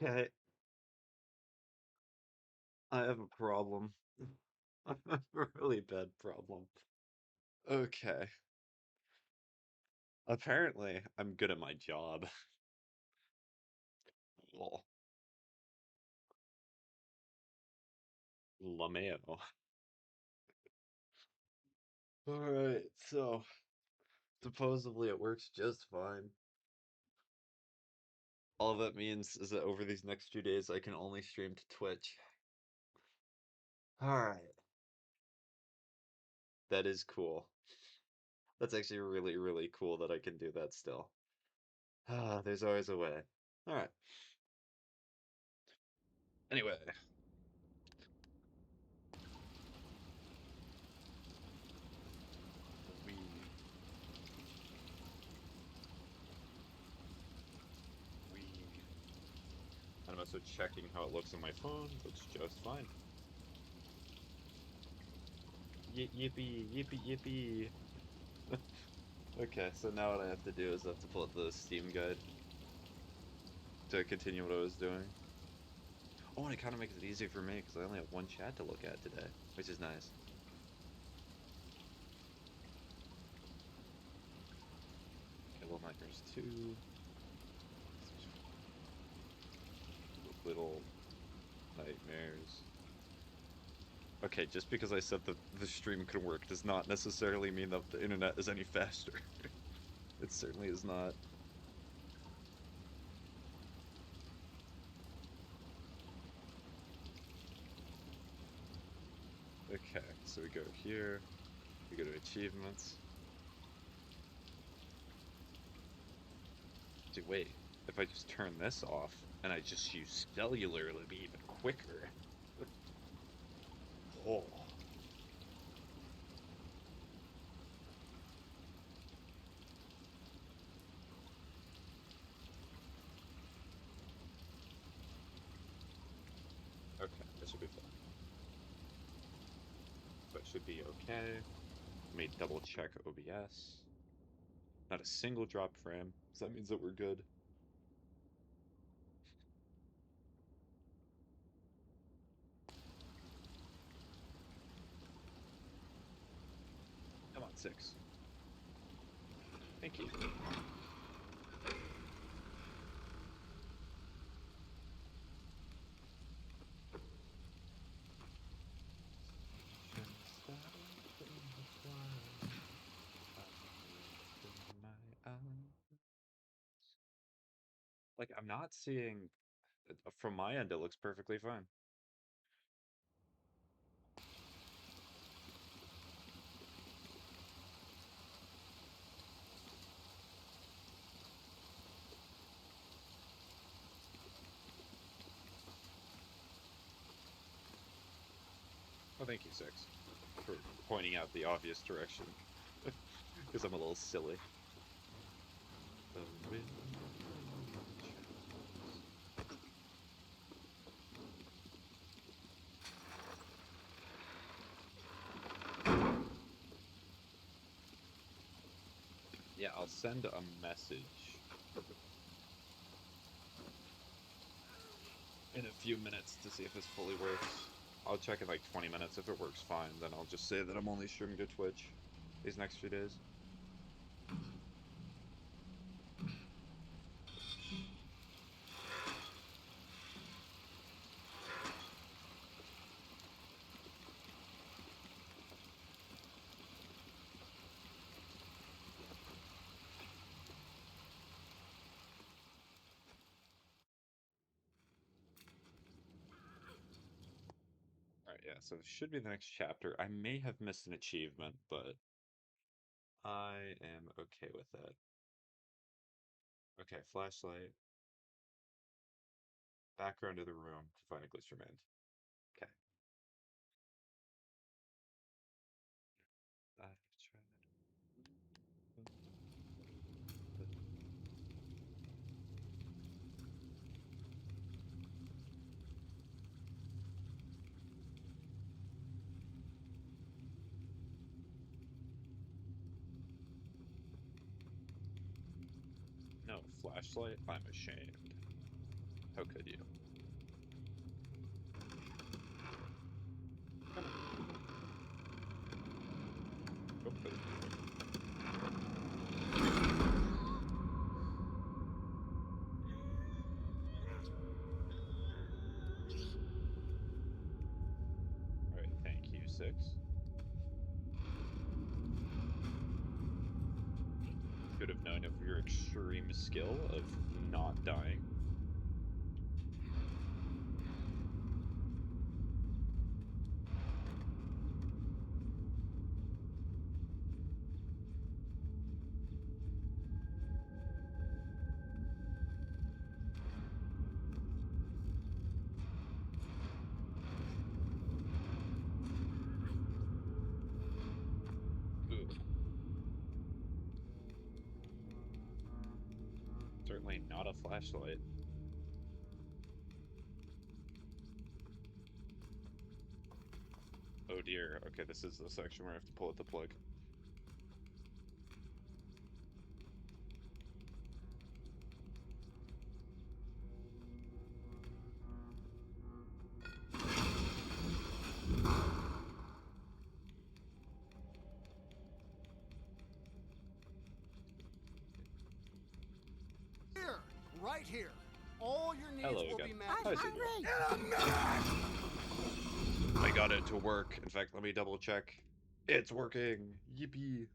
Okay, I have a problem. I have a really bad problem. Okay, apparently I'm good at my job. Lol. LMAO. Alright, so supposedly it works just fine. All that means is that over these next 2 days I can only stream to Twitch. Alright, that is cool. That's actually really, really cool that I can do that still. Ah, there's always a way. Alright, anyway. We we and I'm also checking how it looks on my phone. Looks just fine. Yippee, yippee, yippee. Okay, so now what I have to do is I have to pull up the Steam guide to continue what I was doing. Oh, and it kind of makes it easy for me because I only have one chat to look at today, which is nice. Okay, Little Nightmares 2, Little Nightmares. Okay, just because I said that the stream could work does not necessarily mean that the internet is any faster. It certainly is not. Okay, so we go here, we go to achievements. Dude, wait, if I just turn this off and I just use cellular, it'll be even quicker. Oh. Okay, this should be fine. That should be okay. Let me double check OBS. Not a single drop frame, so that means that we're good. Come on, 6. Thank you. Like, I'm not seeing. From my end, it looks perfectly fine. Oh, thank you, 6, for pointing out the obvious direction. Because I'm a little silly. The wind Yeah, I'll send a message in a few minutes to see if this fully works. I'll check in like 20 minutes. If it works fine, then I'll just say that I'm only streaming to Twitch these next few days. Alright, yeah, so this should be the next chapter. I may have missed an achievement, but I am okay with that. Okay, flashlight. Background of the room to find a glitch remained. Okay. I've tried. No flashlight? I'm ashamed. How could you? Come on. Go for it. Alright, thank you, 6. Should have known of your extreme skill of not dying. Ooh. Certainly not a flashlight. Oh dear. Okay, this is the section where I have to pull out the plug. Here, right here. All your needs Hello will again. be met. How's it going? I got it to work. In fact, let me double check. It's working. Yippee.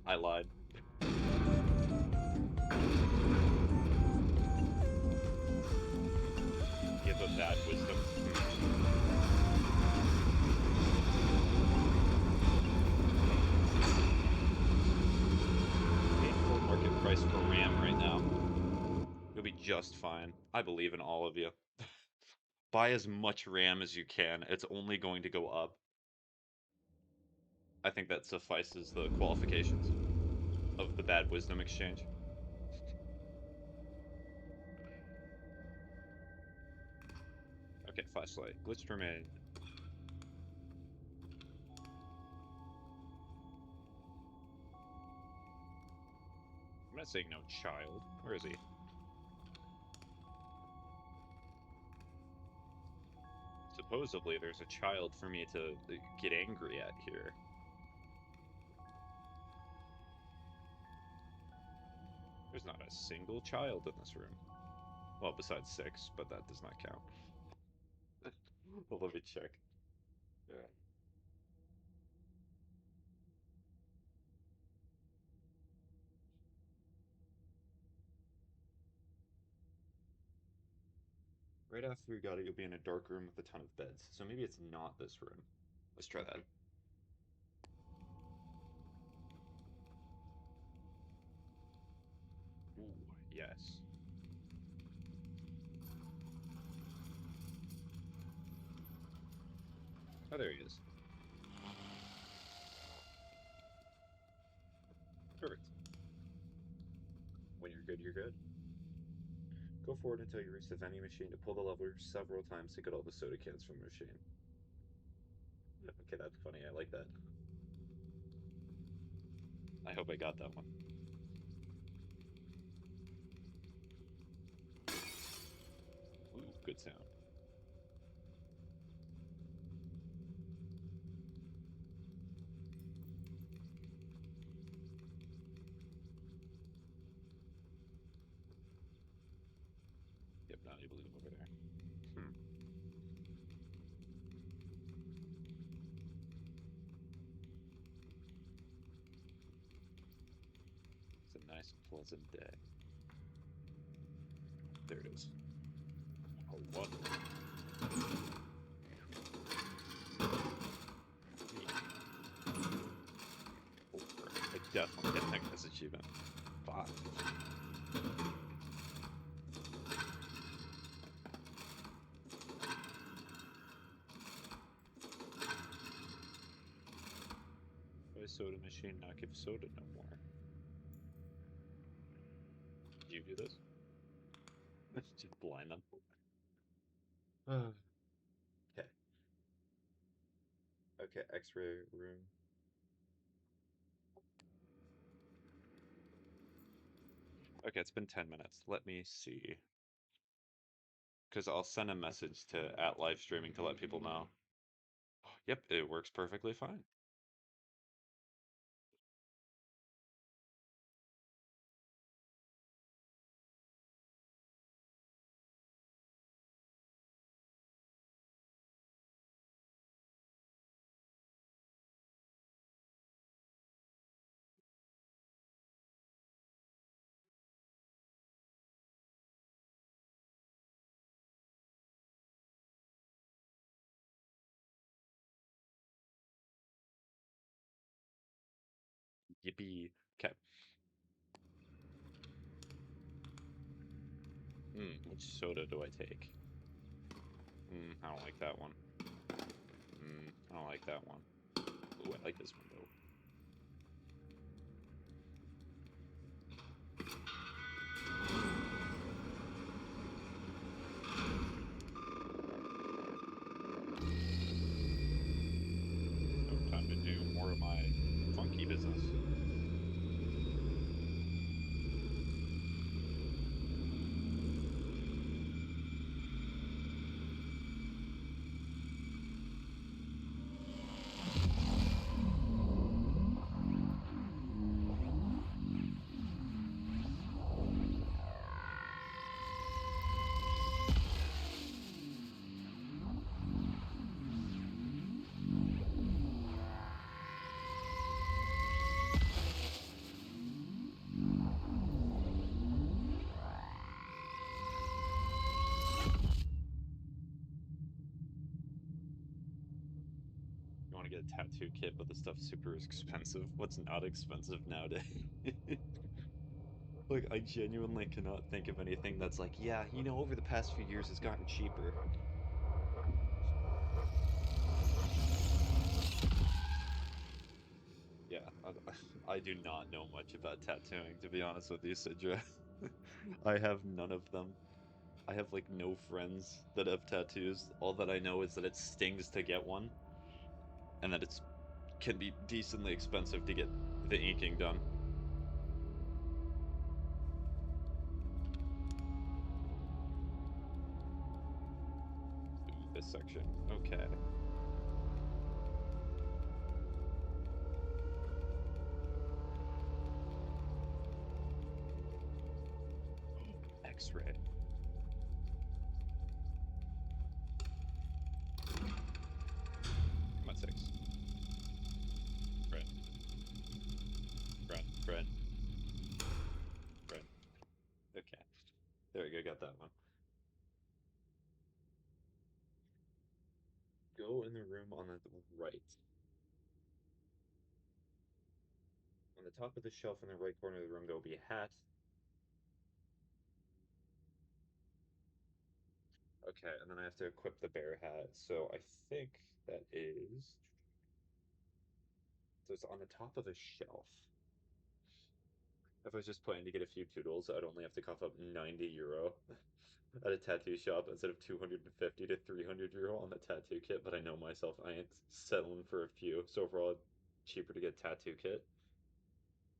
I lied. Give a bad wisdom. Paying full market price for RAM right now. You'll be just fine. I believe in all of you. Buy as much RAM as you can. It's only going to go up. I think that suffices the qualifications of the bad wisdom exchange. Okay, flashlight. Glitched remain. I'm not saying no child. Where is he? Supposedly there's a child for me to get angry at here. There's not a single child in this room. Well, besides 6, but that does not count. Well, let me check. Yeah. Right after you got it, you'll be in a dark room with a ton of beds. So maybe it's not this room. Let's try that. Ooh, yes. Oh, there he is. Perfect. When you're good, you're good. Go forward until you reach the vending machine to pull the lever several times to get all the soda cans from the machine. Okay, that's funny. I like that. I hope I got that one. Ooh, good sound. Yep, not able to go over there. Hmm. It's a nice, pleasant day. There it is. Oh, wonderful. Four. I definitely didn't think this achievement. 5. Why soda machine not give soda no more? Did you do this? Just blind them. Okay. Okay, X-ray room. Okay, it's been 10 minutes. Let me see. Because I'll send a message to at live streaming to let people know. Yep, it works perfectly fine. Yippee. Okay. Which soda do I take? I don't like that one. I don't like that one. Ooh, I like this one though. No time to do more of my funky business. You want to get a tattoo kit, but the stuff's super expensive. What's not expensive nowadays? Like, I genuinely cannot think of anything that's like, yeah, over the past few years it's gotten cheaper. Yeah, I do not know much about tattooing, to be honest with you, Sidra. I have none of them. I have, like, no friends that have tattoos. All that I know is that it stings to get one, and that it's can be decently expensive to get the inking done. Ooh, this section. Okay. X-ray. Come on, 6. Friend. Friend. Friend. Friend. Okay. There we go, got that one. Go in the room on the right. On the top of the shelf in the right corner of the room, there will be a hat. Okay, and then I have to equip the bear hat. So I think that is. So it's on the top of a shelf. If I was just planning to get a few toodles, I'd only have to cough up 90 euro at a tattoo shop instead of 250 to 300 euro on the tattoo kit. But I know myself, I ain't settling for a few. So overall, cheaper to get tattoo kit.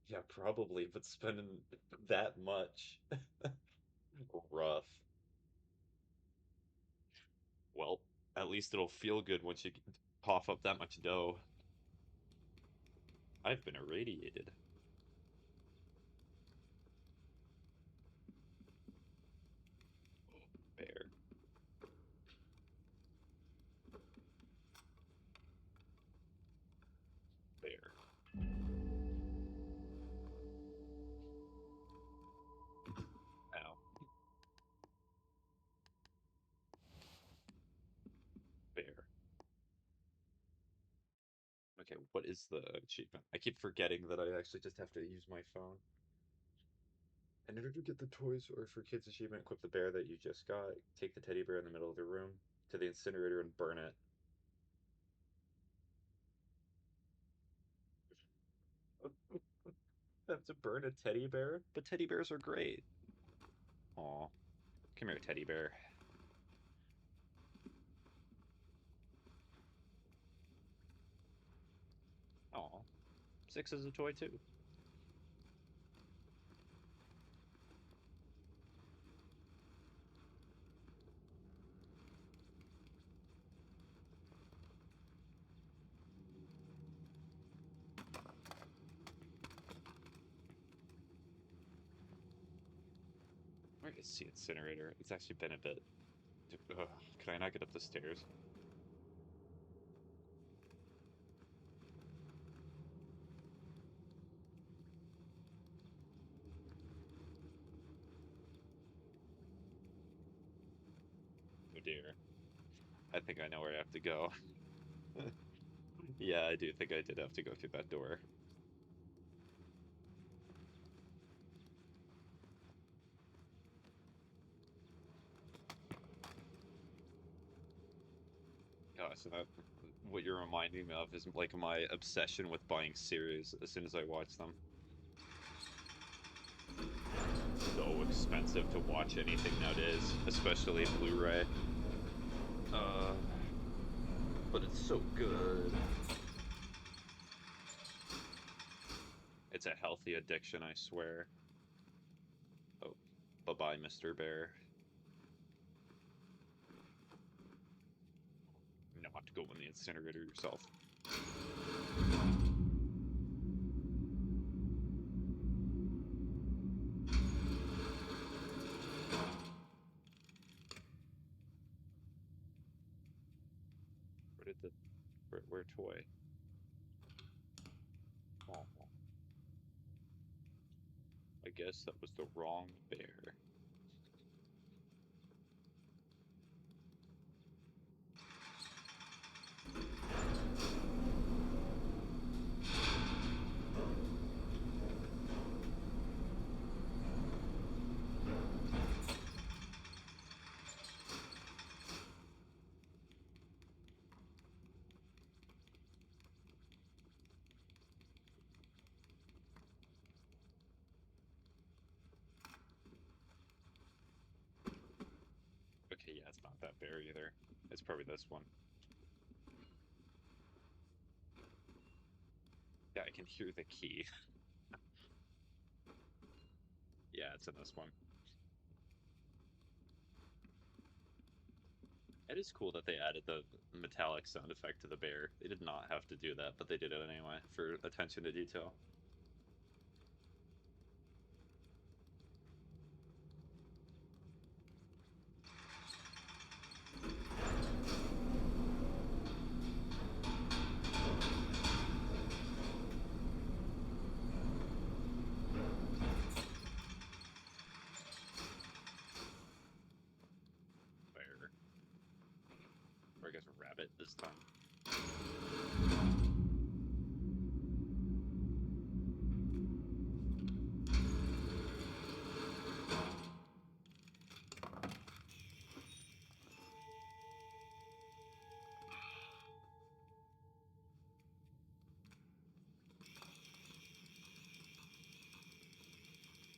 Yeah, probably, but spending that much, rough. Well, at least it'll feel good once you cough up that much dough. I've been irradiated. Bear. Bear. Ow. Bear. Okay, what is the achievement? I keep forgetting that I actually just have to use my phone. In order to get the toys or for kids achievement, equip the bear that you just got. Take the teddy bear in the middle of the room to the incinerator and burn it. Have to burn a teddy bear? But teddy bears are great. Aw. Come here, teddy bear. Aw. 6 is a toy too. It's the incinerator. It's actually been a bit. Ugh, can I not get up the stairs? Oh dear. I think I know where I have to go. Yeah, I do think I did have to go through that door. Oh, so that what you're reminding me of is like my obsession with buying series as soon as I watch them. So expensive to watch anything nowadays, especially Blu-ray. Uh, but it's so good. It's a healthy addiction, I swear. Oh, bye-bye, Mr. Bear. Not to go in the incinerator yourself. Where did the... Where toy? Oh, I guess that was the wrong bear. Okay, yeah, it's not that bear either. It's probably this one. Yeah, I can hear the key. Yeah, it's in this one. It is cool that they added the metallic sound effect to the bear. They did not have to do that, but they did it anyway for attention to detail. Bear. Or I guess rabbit this time.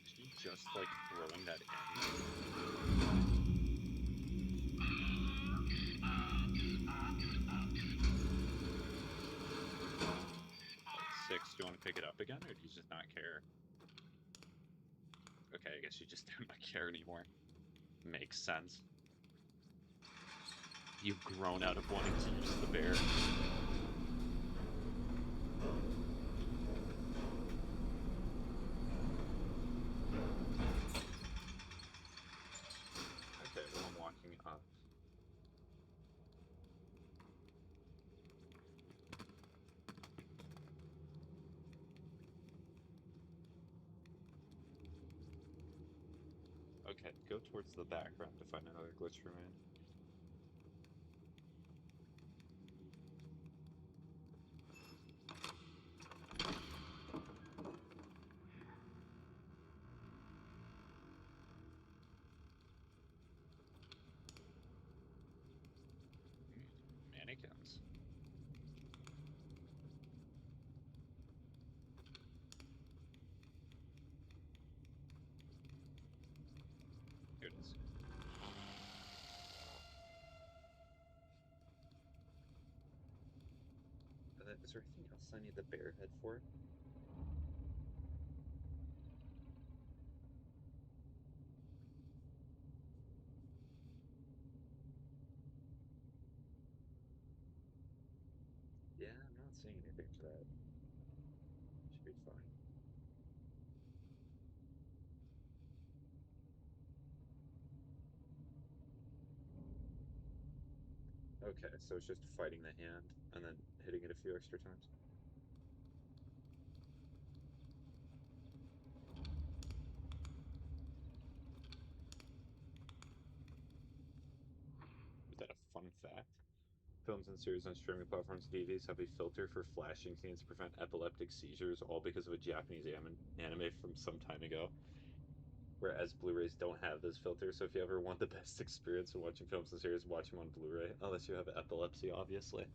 Is he just like throwing that in? Like 6, do you want to pick it up again, or do you just not care? Okay, I guess you just do not care anymore. Makes sense. You've grown out of wanting to use the bear. Okay, well I'm walking up. Okay, go towards the background to find another glitch remain. Mannequins. Here it is. Is there anything else I need the bear head for? Yeah, I'm not seeing anything for that. Should be fine. Okay, so it's just fighting the hand and then hitting it a few extra times. Is that a fun fact? Films and series on streaming platforms and DVDs have a filter for flashing scenes to prevent epileptic seizures, all because of a Japanese anime from some time ago. Whereas Blu-rays don't have this filter, so if you ever want the best experience of watching films and series, watch them on Blu-ray, unless you have epilepsy, obviously.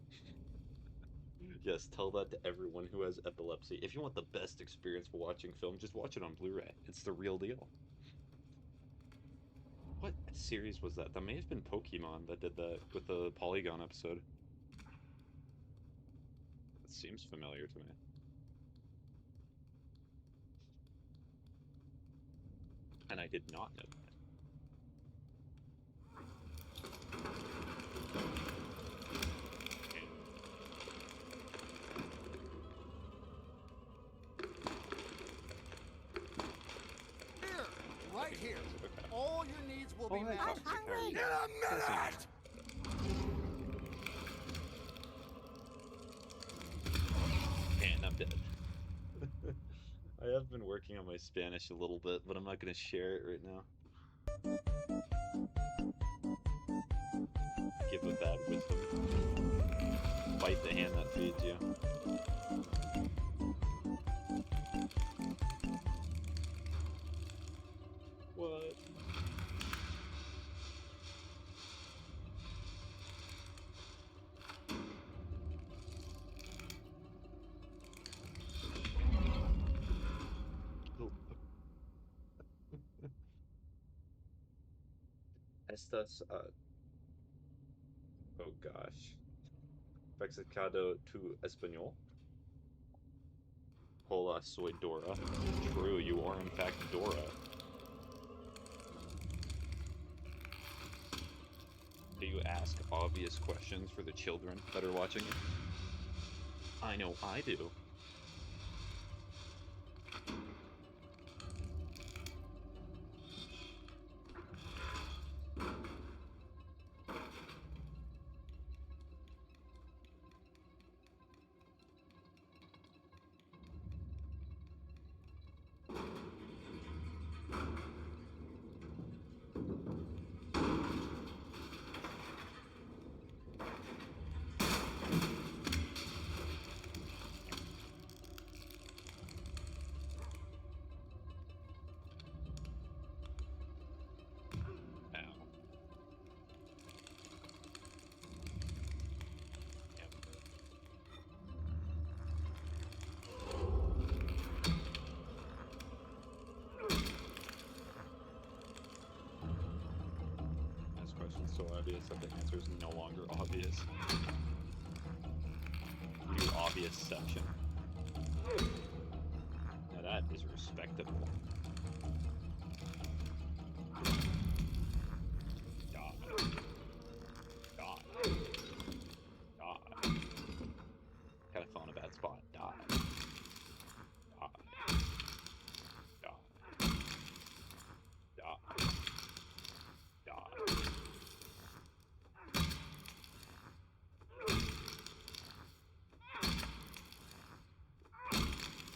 Yes, tell that to everyone who has epilepsy. If you want the best experience for watching film, just watch it on Blu-ray. It's the real deal. What series was that? That may have been Pokemon that did that with the Polygon episode. It seems familiar to me. And I did not know that. Here, right here. Okay. All your needs will be met. I'm hungry. In a minute! And I'm dead. I have been working on my Spanish a little bit, but I'm not going to share it right now. Give a bad wisdom. Bite the hand that feeds you. What? Estas, oh gosh. Vexicado tu español? Hola, soy Dora. True, you are in fact Dora. Do you ask obvious questions for the children that are watching it? I know I do. So obvious that the answer is no longer obvious. New obvious section. Now that is respectable. God. God. God. Kinda fell in a bad spot. Die. Die. Die. Die. Die.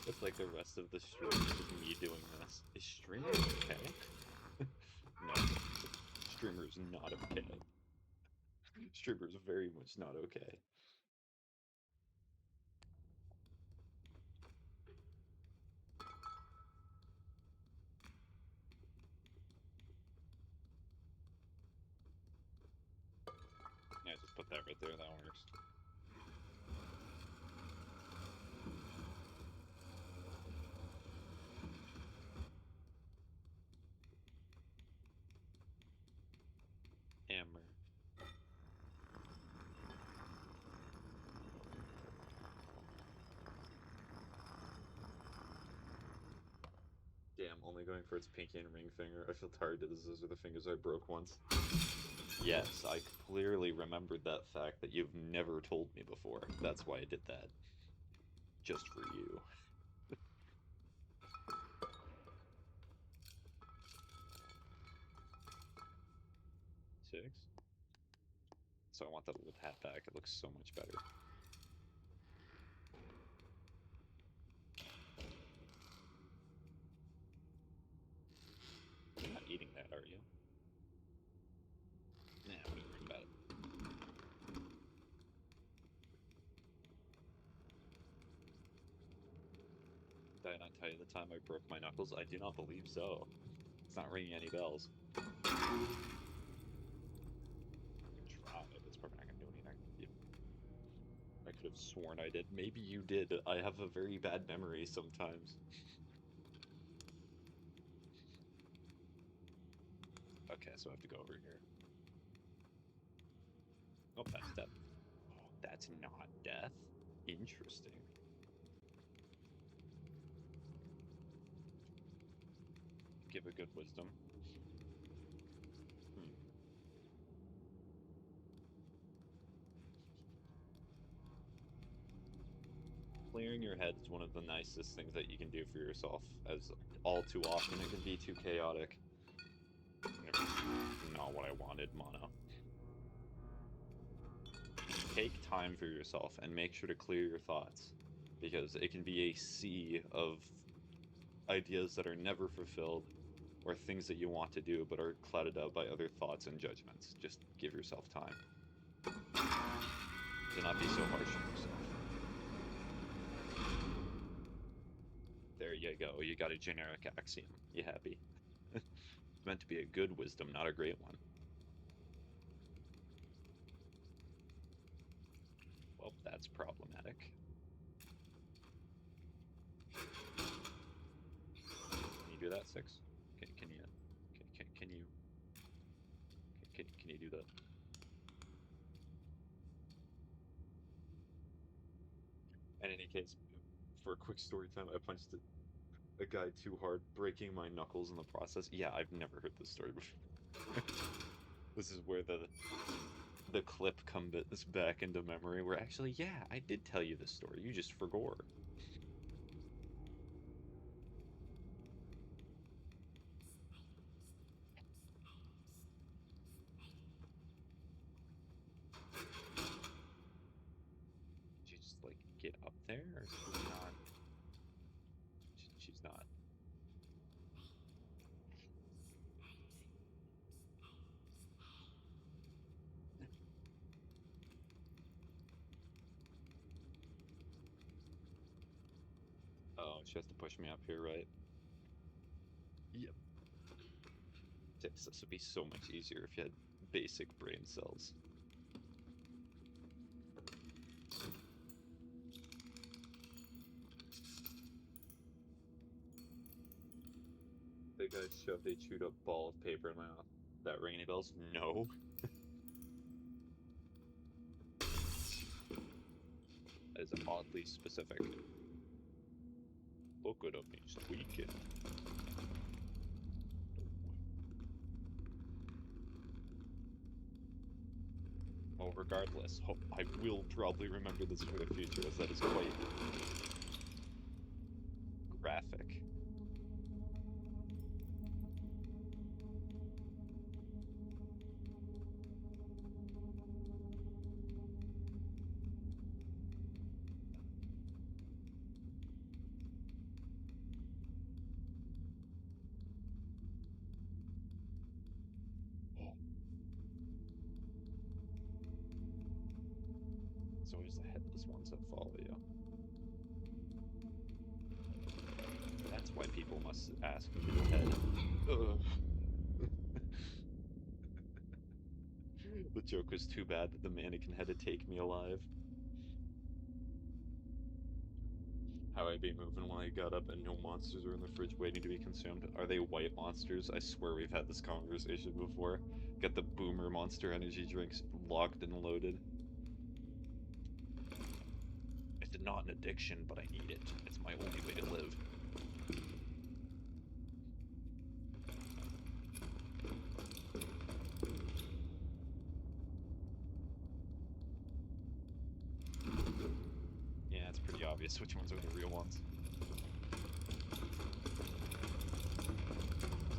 It's like the rest of the stream is me doing this. Is streamer okay? No. Streamer's not okay. Streamer's very much not okay. Yeah, just put that right there, that works. Hammer. Damn, only going for its pinky and ring finger. I feel tired because those are the fingers I broke once. Yes, I clearly remembered that fact that you've never told me before. That's why I did that. Just for you. Six? So I want that old hat back. It looks so much better. You're not eating that, are you? Nah, I'm not worried about it. Did I not tell you the time I broke my knuckles? I do not believe so. It's not ringing any bells. I can try, but it's probably not going to do anything. Yep. I could have sworn I did. Maybe you did. I have a very bad memory sometimes. Okay, so I have to go over here. Oh, that's death. Oh, that's not death. Interesting. Give a good wisdom. Clearing your head is one of the nicest things that you can do for yourself, as all too often it can be too chaotic. Not what I wanted, mono. Take time for yourself and make sure to clear your thoughts, because it can be a sea of ideas that are never fulfilled, or things that you want to do but are clouded out by other thoughts and judgments. Just give yourself time. Do not be so harsh on yourself. There you go. You got a generic axiom. You happy? It's meant to be a good wisdom, not a great one. Well, that's problematic. Can you do that, Six? Can you do that? In any case, for a quick story time, I punched a guy too hard, breaking my knuckles in the process. Yeah, I've never heard this story before. This is where the clip comes back into memory, where actually, yeah, I did tell you this story. You just forgot. Did you just, like, get up there, or she's not? She's not. Oh, she has to push me up here, right? Yep. This would be so much easier if you had basic brain cells. The guy shoved a chewed up ball of paper in my mouth. That ring any bells? No. That is oddly specific. Look at him, he's tweaking. Oh, regardless, I will probably remember this for the future, as that is quite graphic. Oh. It's always the headless ones that follow you. That's why people must ask me to head. Ugh. The joke was too bad that the mannequin had to take me alive. How I be moving while I got up and no monsters are in the fridge waiting to be consumed. Are they white monsters? I swear we've had this conversation before. Got the boomer monster energy drinks locked and loaded. It's not an addiction, but I need it. It's my only way to live. Yeah, it's pretty obvious which ones are the real ones.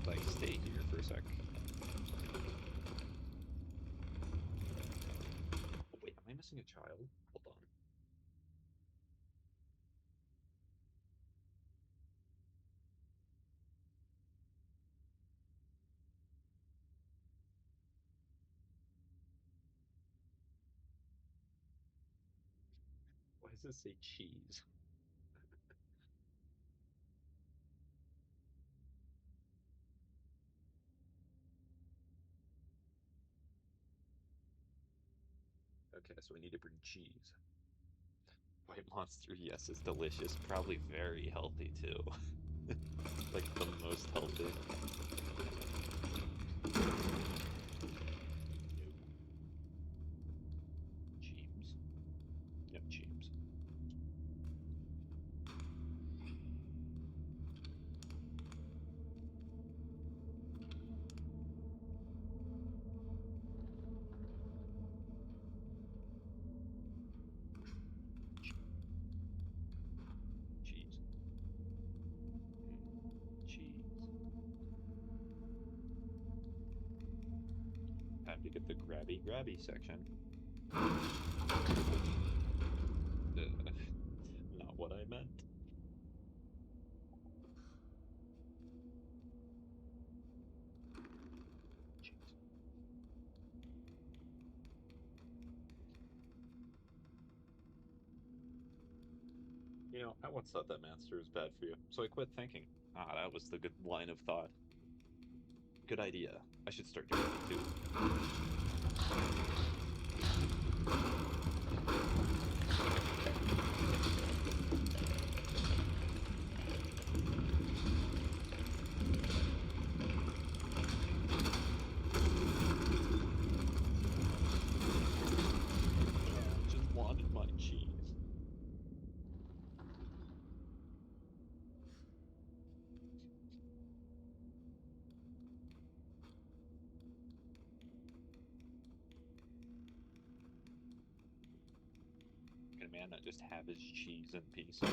Like, stay here for a sec. child. Hold on. Why does it say cheese? Okay, so we need to bring cheese. White Monster, yes, it's delicious. Probably very healthy too. Like the most healthy. No. Cheems? No cheems. Cheese. Cheese. Time to get the grabby section. Not what I meant. Cheese. You know, I once thought that Master was bad for you, so I quit thinking. Ah, that was the good line of thought. Good idea. I should start doing it too. I just wanted my cheese. Can a man not just have his cheese in peace? I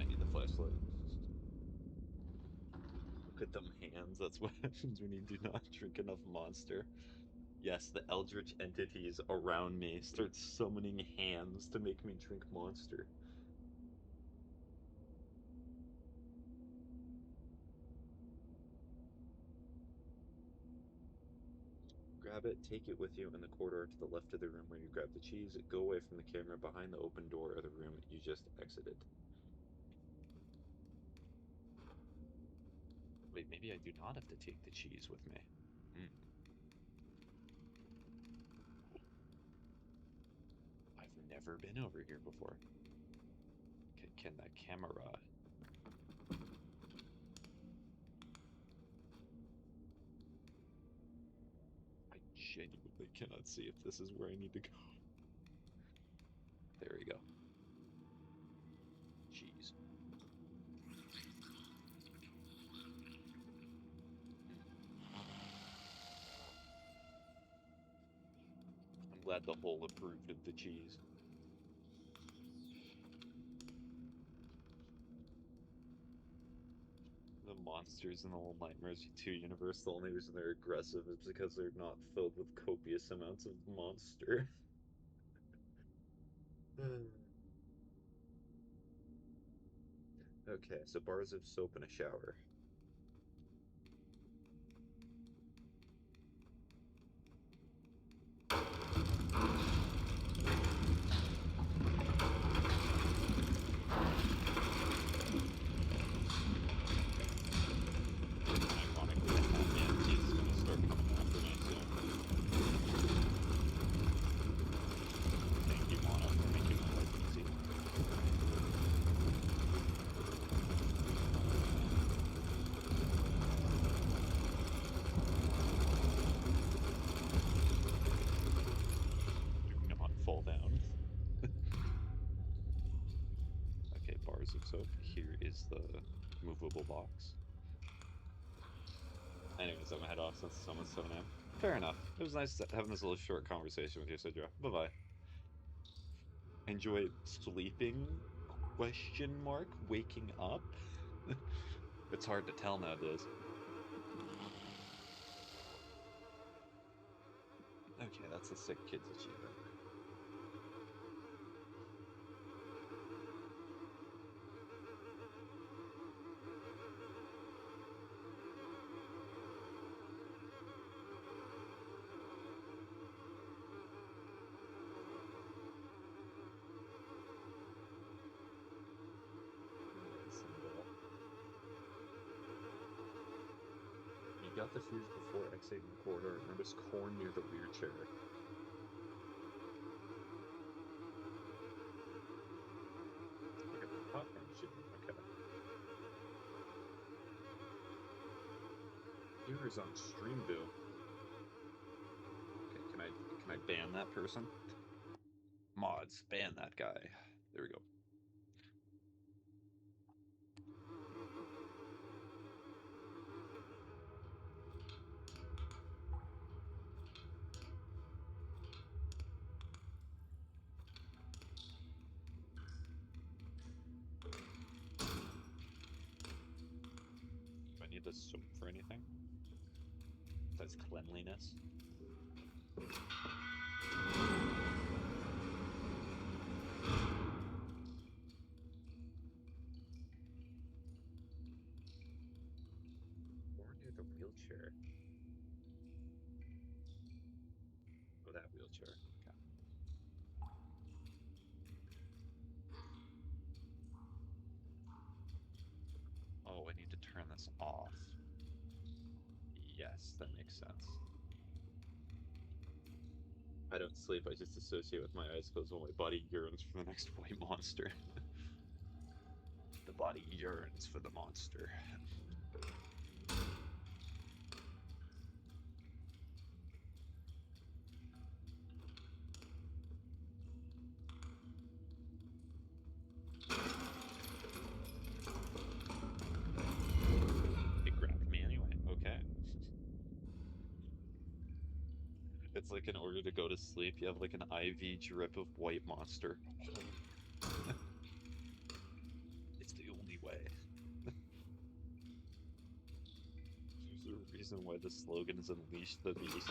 need the flashlight. Look at them hands. That's what happens when you do not drink enough Monster. Yes, the eldritch entities around me start summoning hands to make me drink Monster. Grab it, take it with you in the corridor to the left of the room where you grabbed the cheese. Go away from the camera behind the open door of the room you just exited. Wait, maybe I do not have to take the cheese with me. I've never been over here before. Can that camera... I genuinely cannot see if this is where I need to go. There we go. Cheese. I'm glad the hole approved of the cheese. The monsters in the Little Nightmares 2 universe, the only reason they're aggressive is because they're not filled with copious amounts of monster. Okay, so bars of soap and a shower. Ironically, the Batman is going to start coming after me soon. Thank you, Mono, for making my life easy. Do not fall down. Okay, bars of soap. Here is the movable box. Anyways, I'm gonna head off since it's almost 7 a.m. Fair enough. It was nice having this little short conversation with you, Sidra. Bye-bye. Enjoy sleeping? Question mark? Waking up? It's hard to tell nowadays. Okay, that's a sick kid's achievement. You got the fuse before exiting the corridor. Notice corn near the wheelchair. Look at the popcorn machine. Okay. Viewers on stream do. Okay, can I ban that person? Mods, ban that guy. There we go. Do I need the soap for anything? Besides cleanliness? Or near the wheelchair. Oh, that wheelchair. Okay. Oh, I need to turn this off. Yes, that makes sense. I don't sleep, I just associate with my eyes closed while my body yearns for the next white monster. The body yearns for the monster. It grabbed me anyway, okay. It's like in order to go to sleep, you have like an IV drip of white monster. It's the only way. There's a reason why the slogan is Unleash the Beast.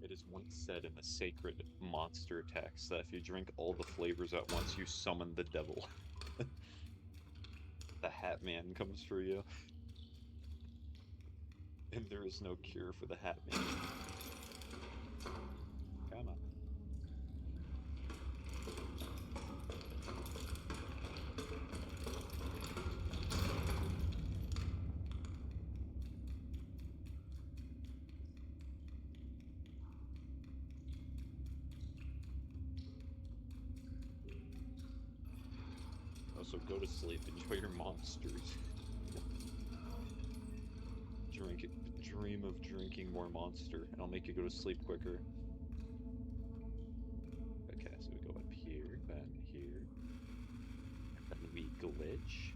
It is once said in the sacred monster text that if you drink all the flavors at once, you summon the devil. The Hat Man comes for you. And there is no cure for the Hat Man. Come on. Also, go to sleep. Enjoy your monsters. Dream of drinking more monster, and I'll make you go to sleep quicker. Okay, so we go up here, then here, and then we glitch.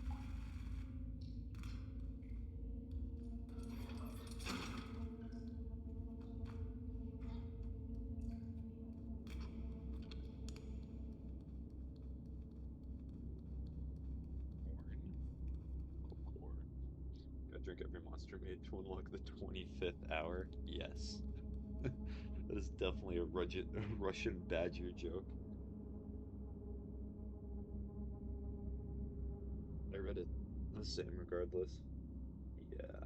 Corn. Gotta drink every monster made to unlock the 25th hour. Yes. That is definitely a Russian badger joke. I read it the same regardless. Yeah.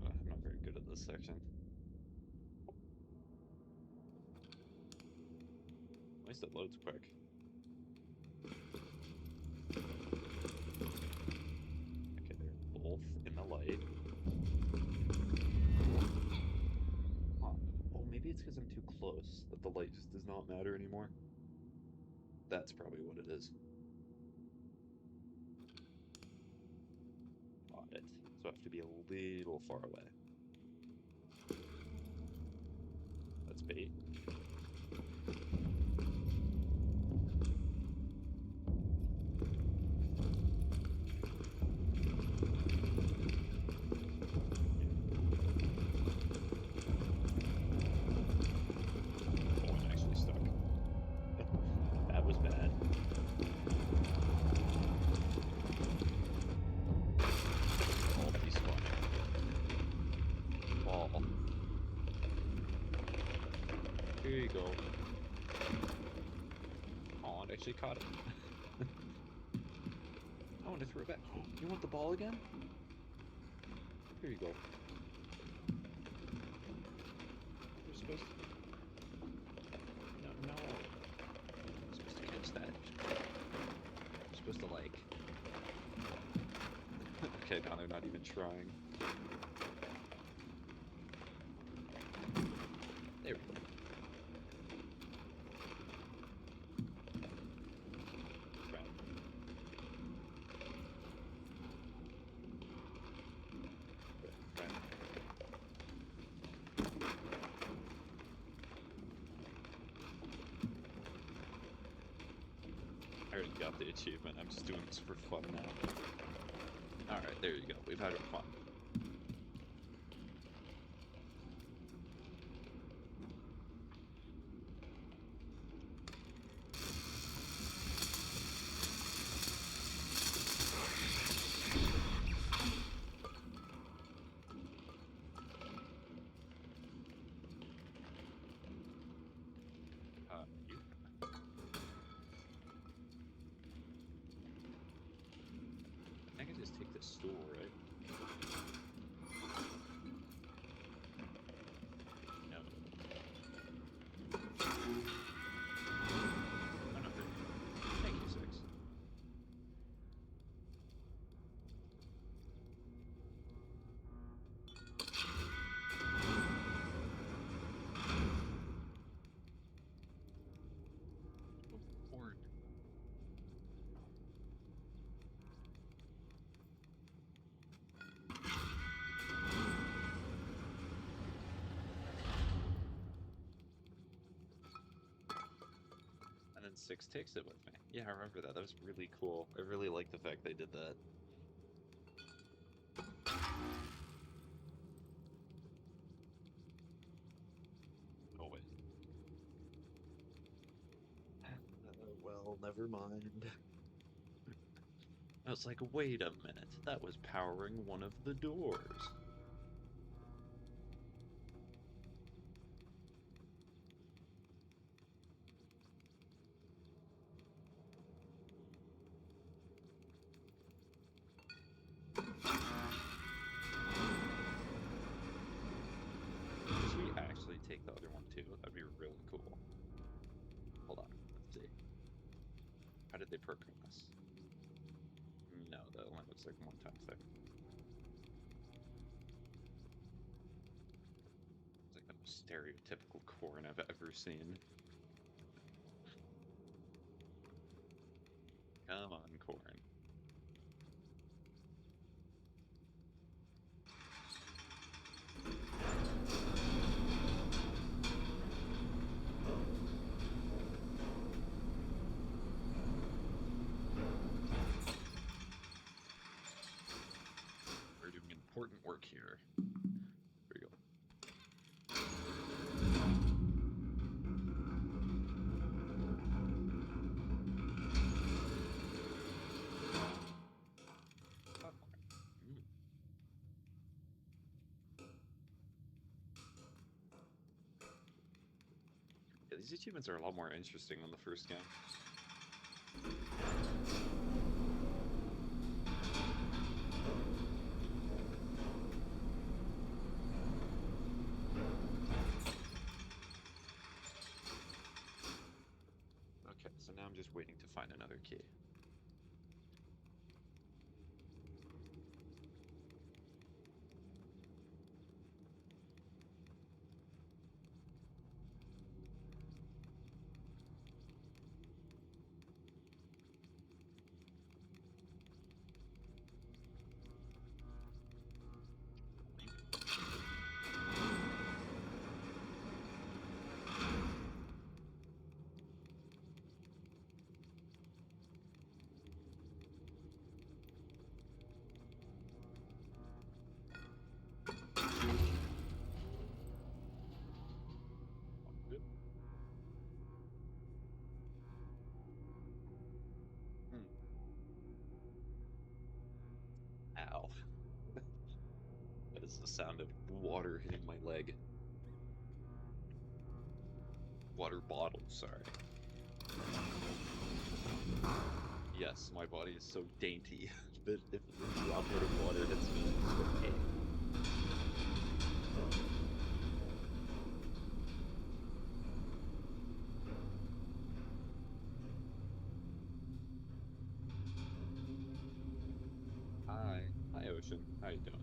I'm not very good at this section. At least it loads quick. Okay, they're both in the light. Huh. Oh, maybe it's because I'm too close that the light just does not matter anymore. That's probably what it is. Got it. So I have to be a little far away. That's bait. Oh, it actually stuck. That was bad. Oh, he's spawning. Ball. Here you go. Oh, it actually caught it. I want to throw it back. You want the ball again? Here you go. You're supposed to... No. You're supposed to catch that. You're supposed to, like... Okay, now they're not even trying. There we go. I already got the achievement. I'm just doing this for fun now. Alright, there you go. We've had our fun. You. I can just take this stool, right? No. Oh, no, thank you, Six. Corn. And then Six takes it with me. Yeah, I remember that. That was really cool. I really like the fact they did that. Oh, wait. Well, never mind. I was like, wait a minute. That was powering one of the doors. Should we actually take the other one too? That'd be really cool. Hold on, let's see. How did they perk on us? No, that only looks like one time thing. It's like the most stereotypical corn I've ever seen. Come on, corn. We're doing important work here. Here we go. Yeah, these achievements are a lot more interesting than the first game. Okay, so now I'm just waiting to find another key. It's the sound of water hitting my leg. Water bottle, sorry. Yes, my body is so dainty that if a droplet of water hits me, it's okay. Hi. Hi, Ocean. How you doing?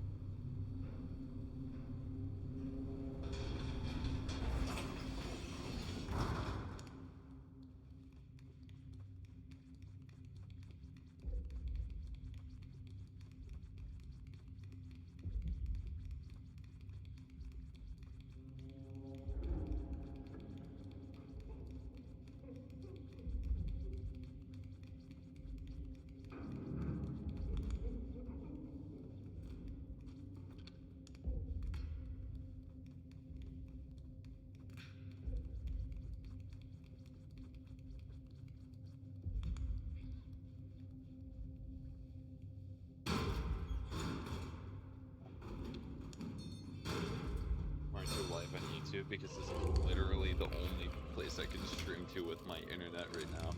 Aren't you live on YouTube? Because this is literally the only place I can stream to with my internet right now.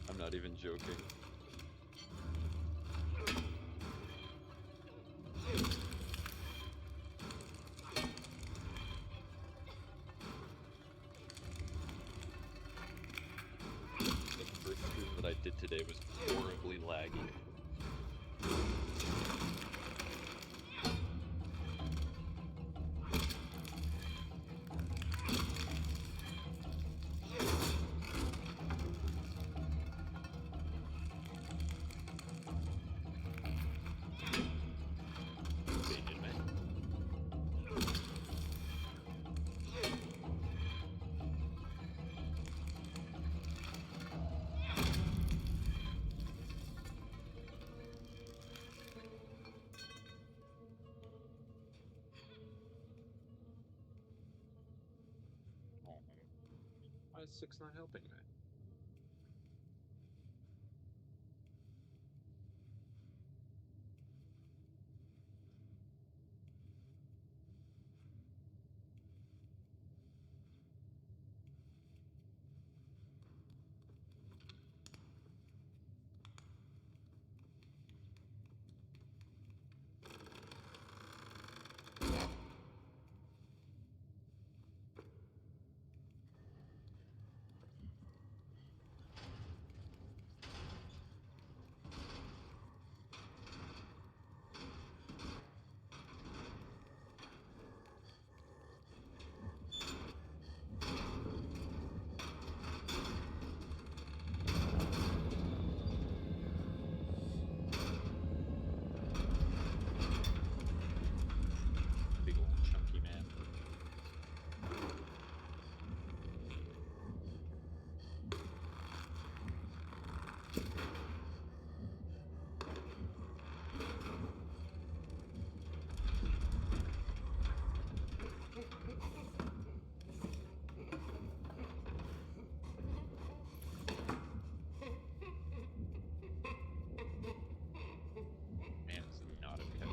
I'm not even joking. The first stream that I did today was horribly laggy. Why is 6 not helping me? Big old chunky man. Man, it's not okay.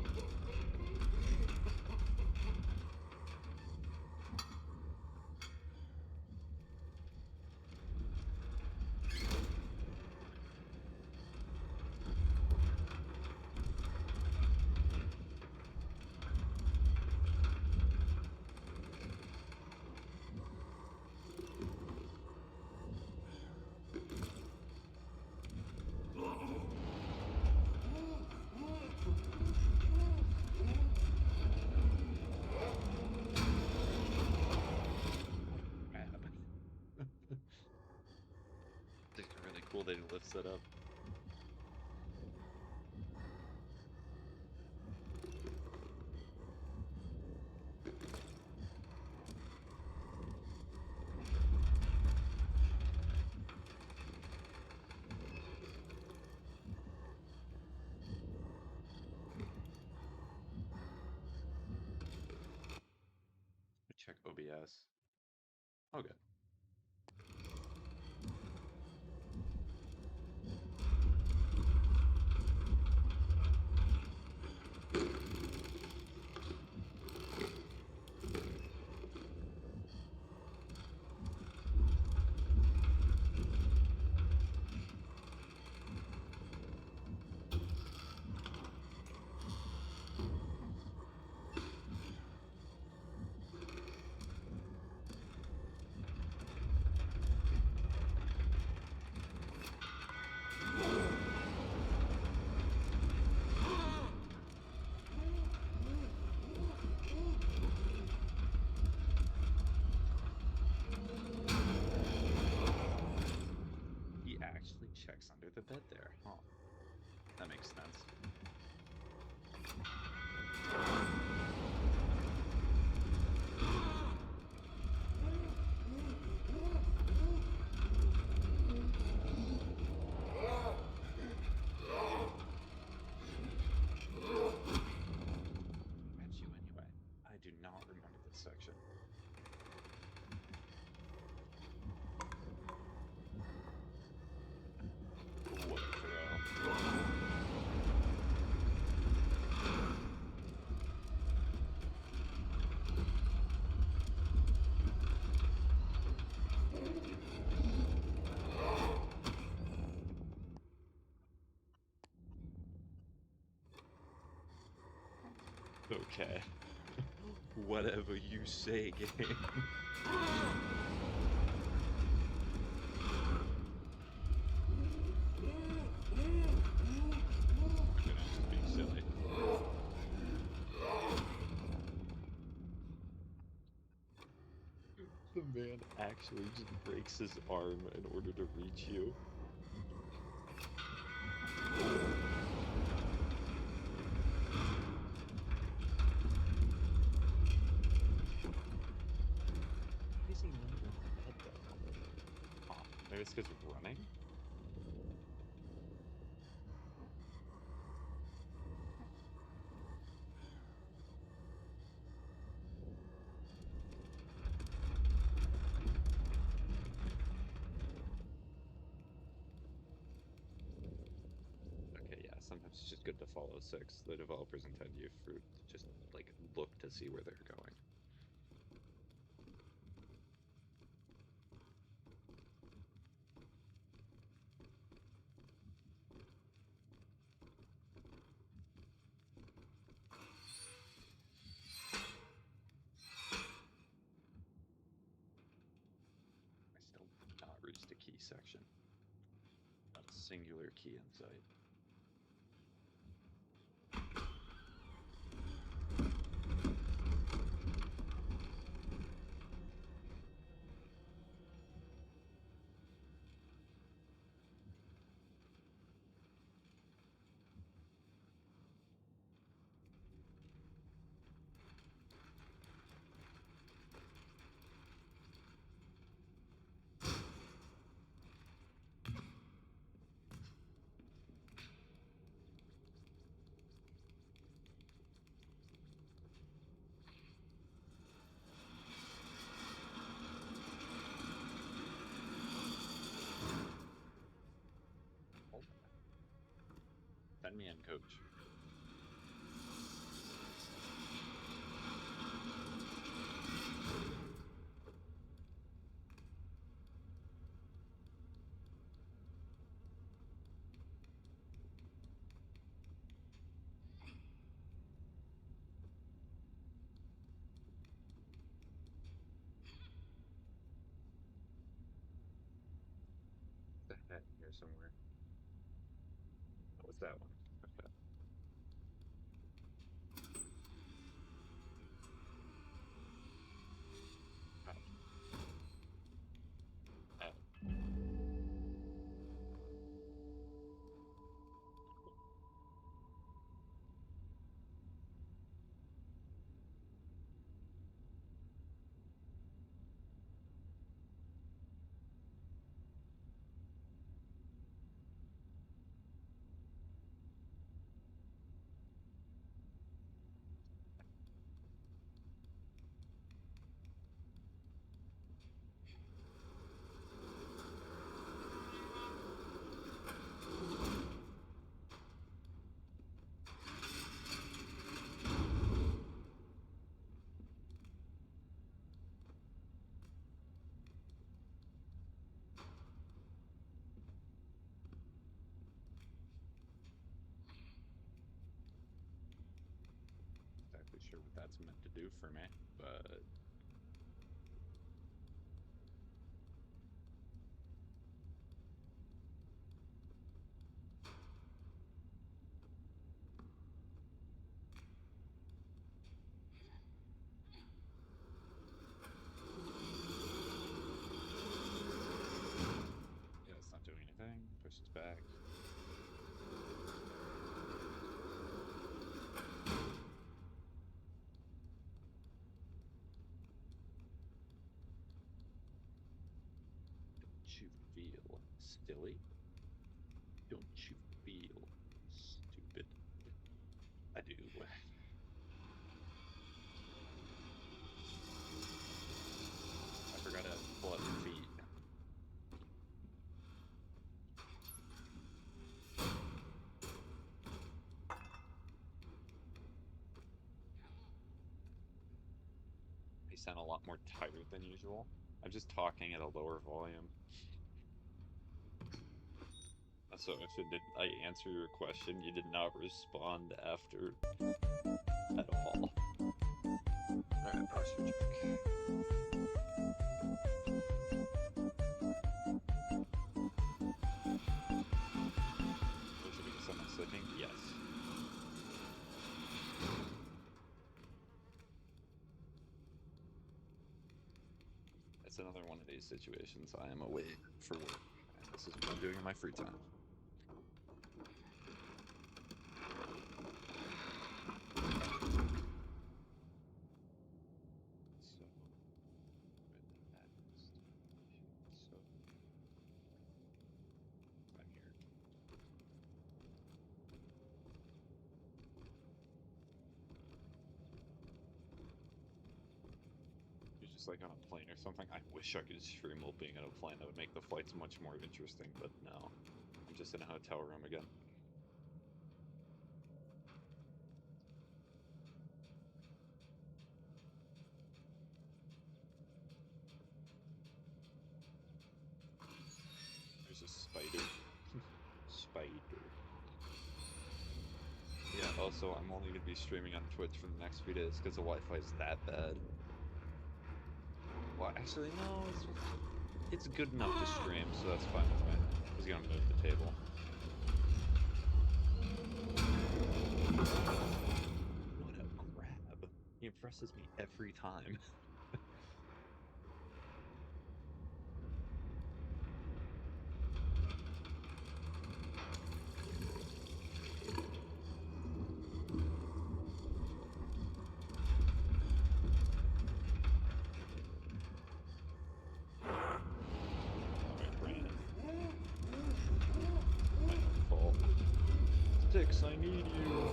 It's really cool that he lifts it up. Check OBS. Okay. Checks under the bed there, huh? That makes sense. At you anyway. I do not remember this section. What a throw. Okay. Whatever you say, game. You're not just being silly. The man actually just breaks his arm in order to reach you. Why is he laying on the bed though? Oh, maybe it's because we're running? Okay, yeah, sometimes it's just good to follow 6. The developers intend you for just, like, look to see where they're going. I still have not reached the key section. Not a singular key in sight. Hold on. Send me in, coach. The head here somewhere. Oh, it's that one. Okay. Oh. Oh. Exactly sure what that's meant to do for me, but yeah, it's not doing anything. Pushes back. Don't you feel silly? Don't you feel stupid? I do. I forgot to pull up your feet. You sound a lot more tired than usual. I'm just talking at a lower volume. So did I answer your question? You did not respond after at all. Alright, posture check. Was it because someone's sleeping? Yes. It's another one of these situations. I am away for work, and this is what I'm doing in my free time. So, I'm here. You're just like on a plane or something. I wish I could stream while being on a plane. That would make the flights much more interesting, but no. I'm just in a hotel room again. There's a spider. Spider. Yeah, also, I'm only going to be streaming on Twitch for the next few days because the Wi-Fi is that bad. Well, actually, no, it's good enough to stream, so that's fine with me. I was going to move the table. What a crab. He impresses me every time. Sticks, I need you.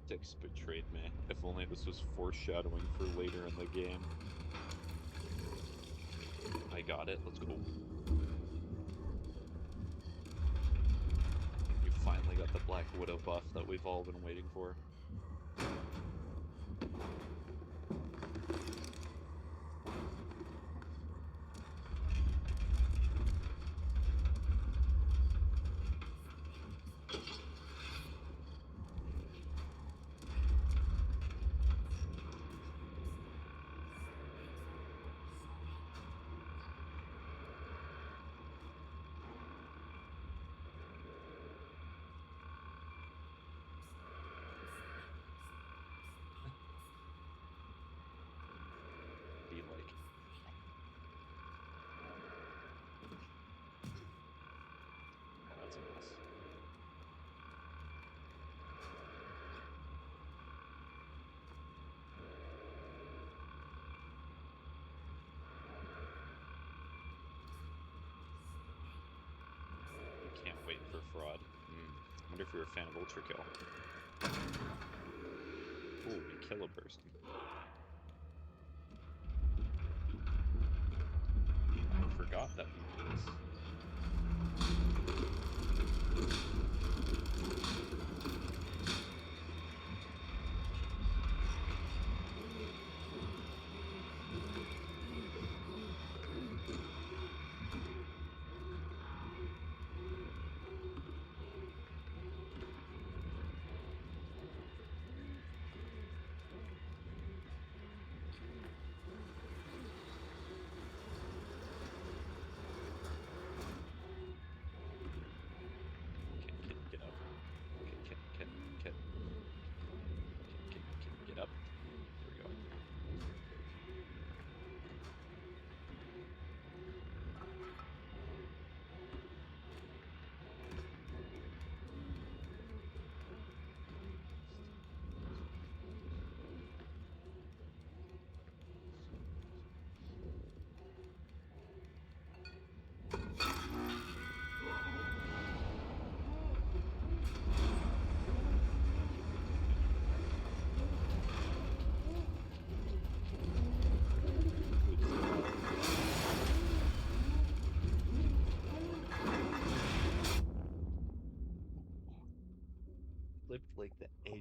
Sticks betrayed me. If only this was foreshadowing for later in the game. I got it. Let's go. You finally got the Black Widow buff that we've all been waiting for. Be like. That's a mess. You can't wait for fraud. I wonder if you're a fan of Ultra Kill. Ooh, you kill a person. I forgot that he did this.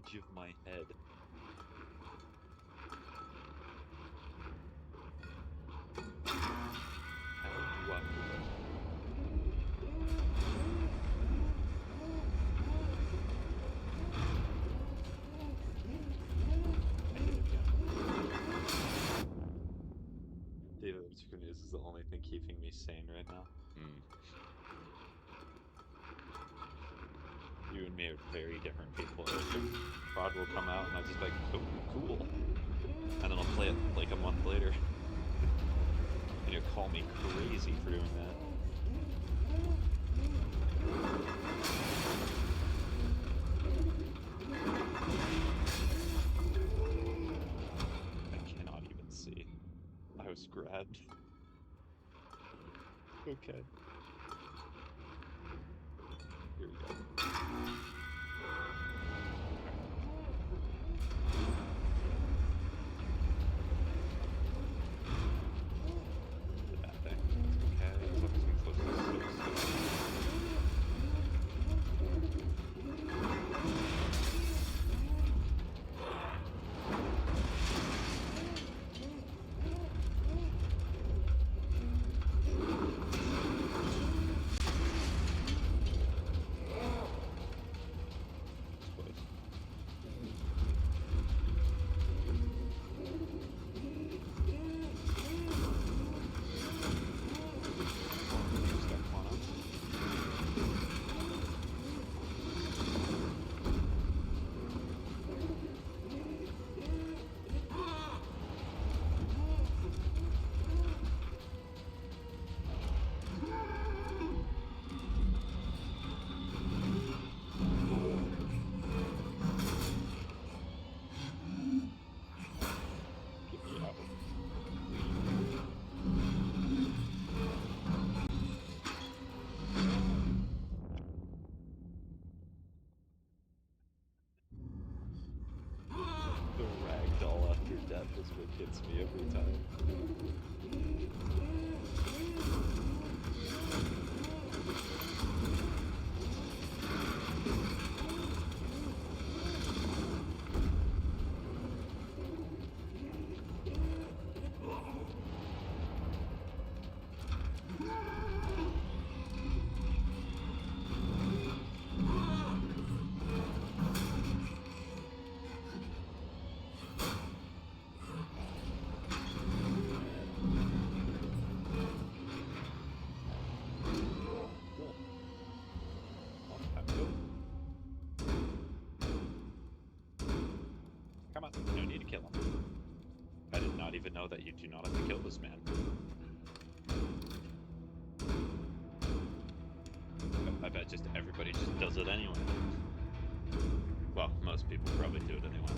edge of my head. How do I do it? I hit it again. Data news is the only thing keeping me sane right now. You and me are very different people. Fraud will come out and I'll just be like, oh, cool. And then I'll play it like a month later. And you'll call me crazy for doing that. I cannot even see. I was grabbed. Okay. Here we go. That thing. Okay, as long as we close this. The ragdoll after death is what gets me every time. Come on, no need to kill him. I did not even know that you do not have to kill this man. I bet just everybody just does it anyway. Well, most people probably do it anyway.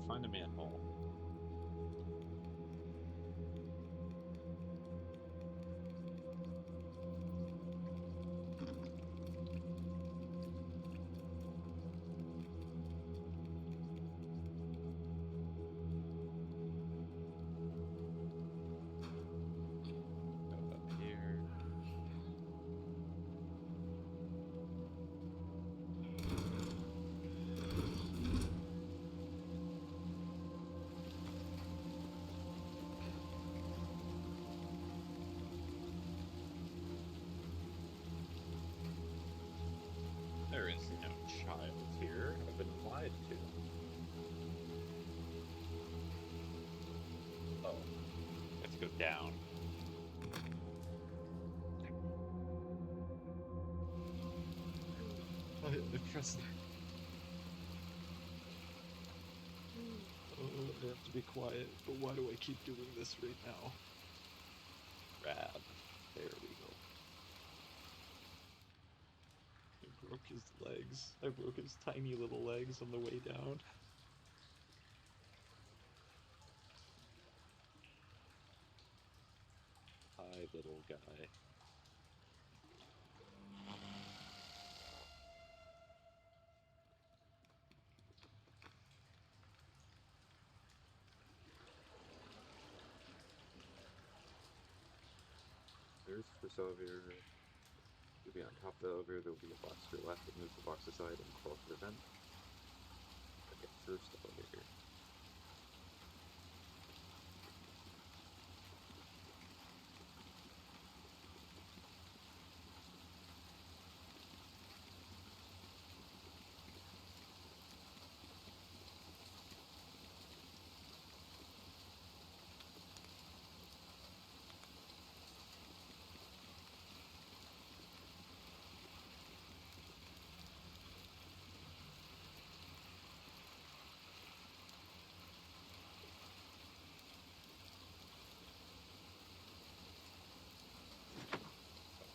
Find a manhole. Go up here. There is no child here. I've been lied to. Oh. Let's go down. I pressed. Oh, I have to be quiet, but why do I keep doing this right now? Grab. There we go. I broke his legs. I broke his tiny little legs on the way down. shy little guy. There's this elevator. You'll be on top of the elevator. There will be a box to your left. Move the box aside and crawl to the vent. Okay, first elevator.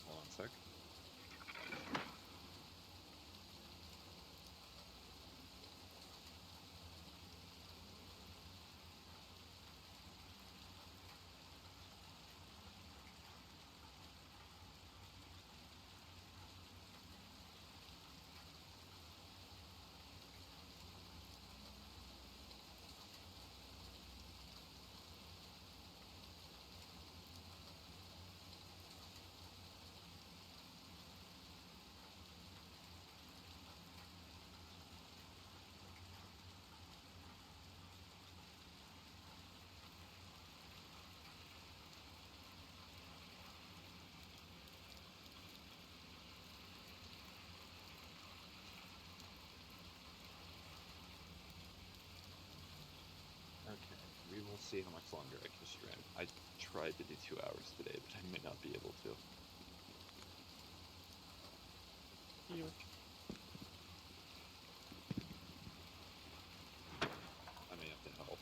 Hold on a sec. Okay, we will see how much longer I can stream. I tried to do 2 hours today, but I may not be able to. Yeah. I may have to help.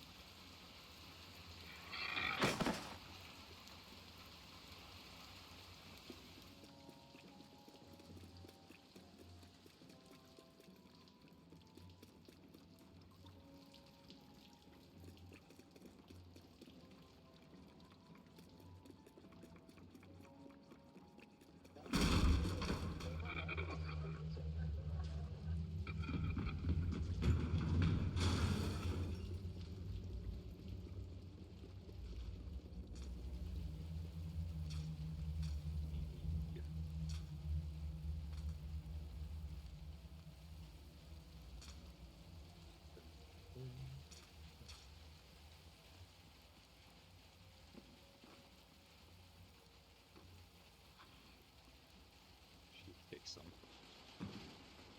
She takes some.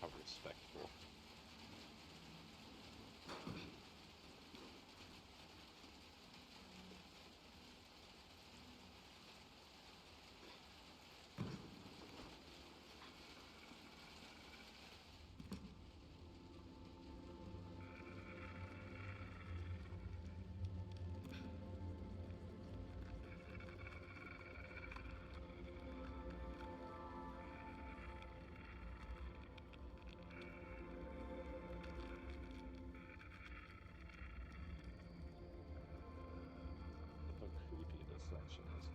How respectful. How creepy this section is.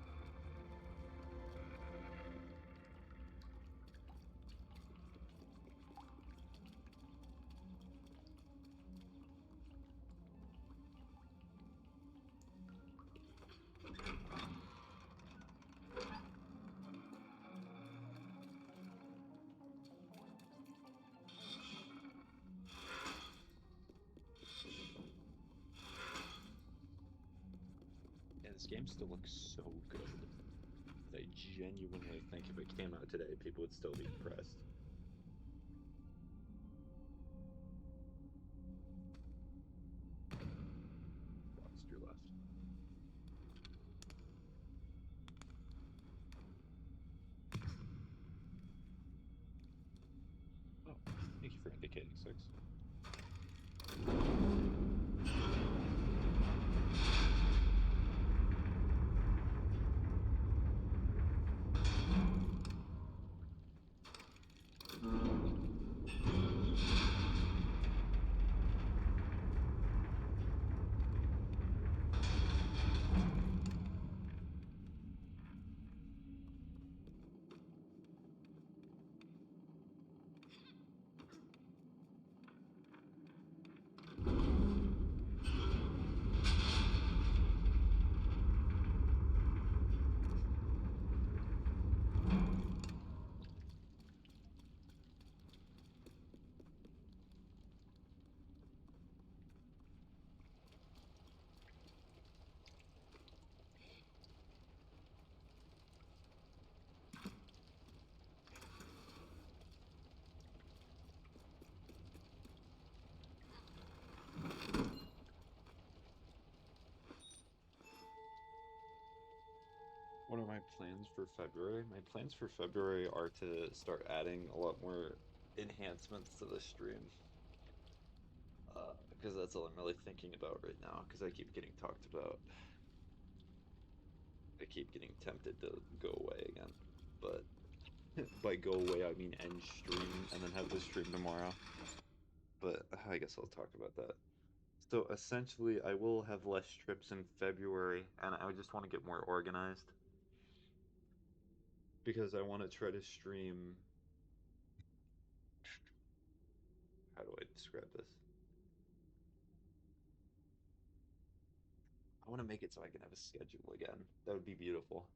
Yeah, this game still looks so good. I genuinely think if it came out today, people would still be impressed. Box to your left. Oh, thank you for indicating 6. What are my plans for February? My plans for February are to start adding a lot more enhancements to the stream. Because that's all I'm really thinking about right now, because I keep getting talked about. I keep getting tempted to go away again. But by go away, I mean end stream and then have the stream tomorrow. But I guess I'll talk about that. So essentially, I will have less trips in February, and I just want to get more organized. Because I want to try to stream. How do I describe this? I want to make it so I can have a schedule again. That would be beautiful.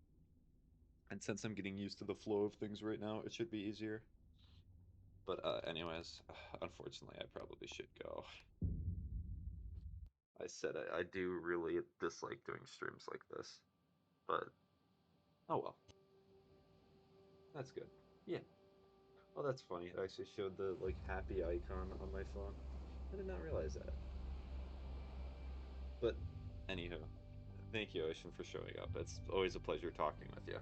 And since I'm getting used to the flow of things right now, it should be easier. But anyways, unfortunately, I probably should go. I said I do really dislike doing streams like this, but oh well, that's good. Yeah. Oh, that's funny. It actually showed the like happy icon on my phone. I did not realize that. But anywho, thank you, Ocean, for showing up. It's always a pleasure talking with you.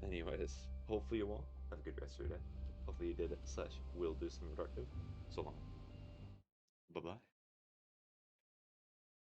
Anyways, hopefully you all have a good rest of your day. Hopefully you did / will do something productive. So long. Bye bye.